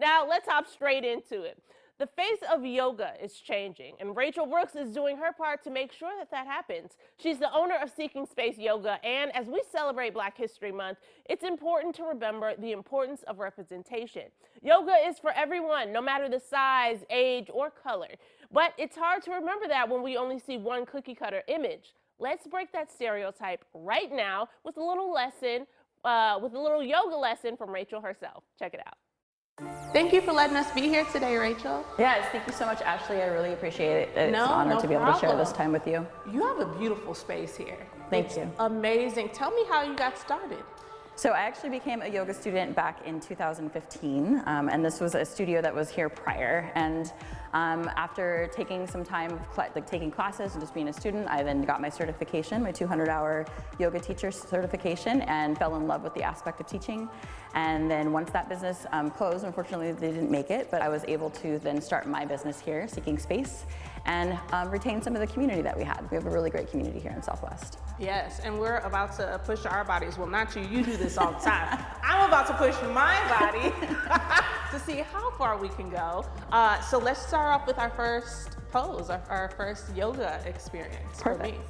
Now let's hop straight into it. The face of yoga is changing, and Rachel Brooks is doing her part to make sure that that happens. She's the owner of Seeking Space Yoga, and as we celebrate Black History Month, it's important to remember the importance of representation. Yoga is for everyone, no matter the size, age, or color. But it's hard to remember that when we only see one cookie-cutter image. Let's break that stereotype right now with a little yoga lesson from Rachel herself. Check it out. Thank you for letting us be here today, Rachel. Yes, thank you so much, Ashley. I really appreciate it. It's an honor to be able to share this time with you. You have a beautiful space here. Thank you. Amazing. Tell me how you got started. So I actually became a yoga student back in 2015, and this was a studio that was here prior. And after taking some time, taking classes and just being a student, I then got my certification, my 200-hour yoga teacher certification, and fell in love with the aspect of teaching. And then once that business closed, unfortunately they didn't make it, but I was able to then start my business here, Seeking Space, and retain some of the community that we had. We have a really great community here in Southwest. Yes, and we're about to push our bodies. Well, not you, you do this all the time. I'm about to push my body to see how far we can go. So let's start off with our first pose, our first yoga experience. Perfect.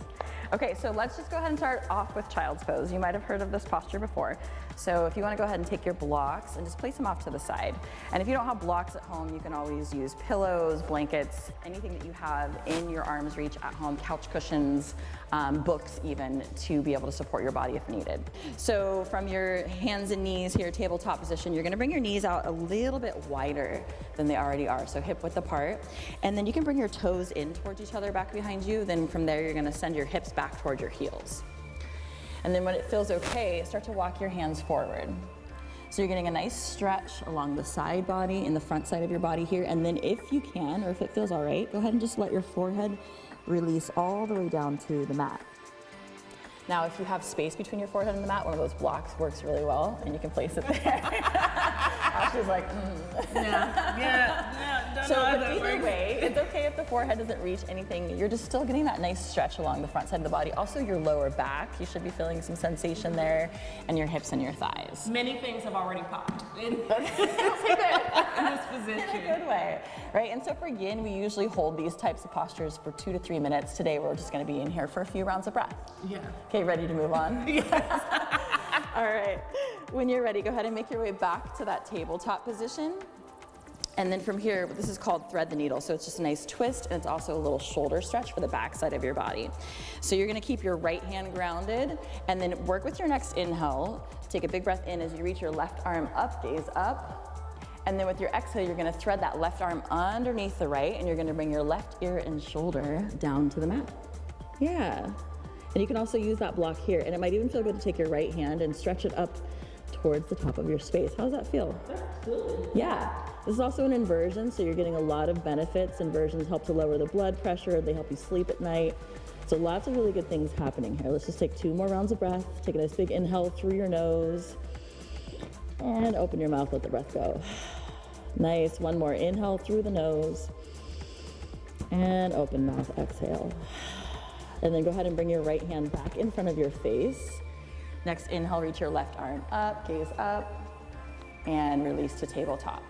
Okay, so let's just go ahead and start off with child's pose. You might have heard of this posture before. So if you want to go ahead and take your blocks and just place them off to the side. And if you don't have blocks at home, you can always use pillows, blankets, anything that you have in your arm's reach at home, couch cushions, books even, to be able to support your body if needed. So from your hands and knees here, tabletop position, you're going to bring your knees out a little bit wider than they already are, so hip width apart. And then you can bring your toes in towards each other back behind you. Then from there, you're going to send your hips back toward your heels. And then when it feels okay, start to walk your hands forward. So you're getting a nice stretch along the side body and the front side of your body here. And then if you can, or if it feels all right, go ahead and just let your forehead release all the way down to the mat. Now, if you have space between your forehead and the mat, one of those blocks works really well, and you can place it there. Ashley's like, Yeah. So either way, it's okay if the forehead doesn't reach anything. You're just still getting that nice stretch along the front side of the body. Also, your lower back, you should be feeling some sensation there, and your hips and your thighs. Many things have already popped in this position. In a good way, right? And so for yin, we usually hold these types of postures for 2 to 3 minutes. Today, we're just going to be in here for a few rounds of breath. Yeah. Okay, ready to move on? Yes. All right. When you're ready, go ahead and make your way back to that tabletop position. And then from here, this is called thread the needle. So it's just a nice twist, and it's also a little shoulder stretch for the back side of your body. So you're gonna keep your right hand grounded, and then work with your next inhale. Take a big breath in as you reach your left arm up, gaze up. And then with your exhale, you're gonna thread that left arm underneath the right, and you're gonna bring your left ear and shoulder down to the mat. Yeah. And you can also use that block here, and it might even feel good to take your right hand and stretch it up towards the top of your space. How does that feel? That's good. Yeah. This is also an inversion, so you're getting a lot of benefits. Inversions help to lower the blood pressure. They help you sleep at night. So lots of really good things happening here. Let's just take 2 more rounds of breath. Take a nice big inhale through your nose. And open your mouth, let the breath go. Nice, 1 more inhale through the nose. And open mouth, exhale. And then go ahead and bring your right hand back in front of your face. Next inhale, reach your left arm up, gaze up, and release to tabletop.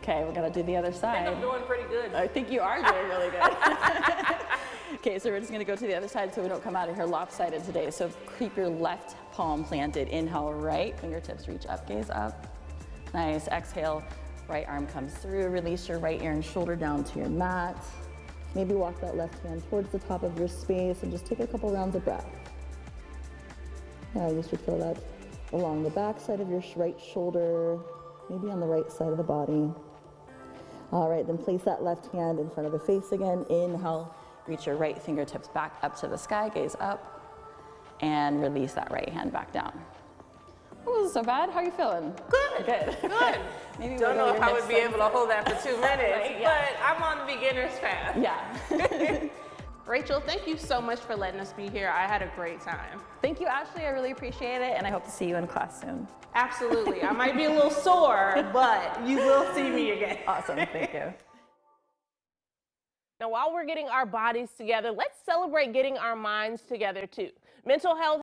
Okay, we're gonna do the other side. I think I'm doing pretty good. I think you are doing really good. Okay, so we're just gonna go to the other side so we don't come out of here lopsided today. So keep your left palm planted. Inhale, right fingertips reach up, gaze up. Nice, exhale, right arm comes through. Release your right ear and shoulder down to your mat. Maybe walk that left hand towards the top of your space and just take a couple rounds of breath. Yeah, you should feel that along the back side of your right shoulder, maybe on the right side of the body. All right, then place that left hand in front of the face again. Inhale, reach your right fingertips back up to the sky, gaze up, and release that right hand back down. That wasn't so bad. How are you feeling? Good. Good. Good. Maybe Don't know if I would be able to hold that for 2 minutes, Right, yeah. but I'm on the beginner's path. Yeah. Rachel, thank you so much for letting us be here. I had a great time. Thank you, Ashley. I really appreciate it, and I hope to see you in class soon. Absolutely. I might be a little sore, but you will see me again. Awesome. Thank you. Now, while we're getting our bodies together, let's celebrate getting our minds together too. Mental health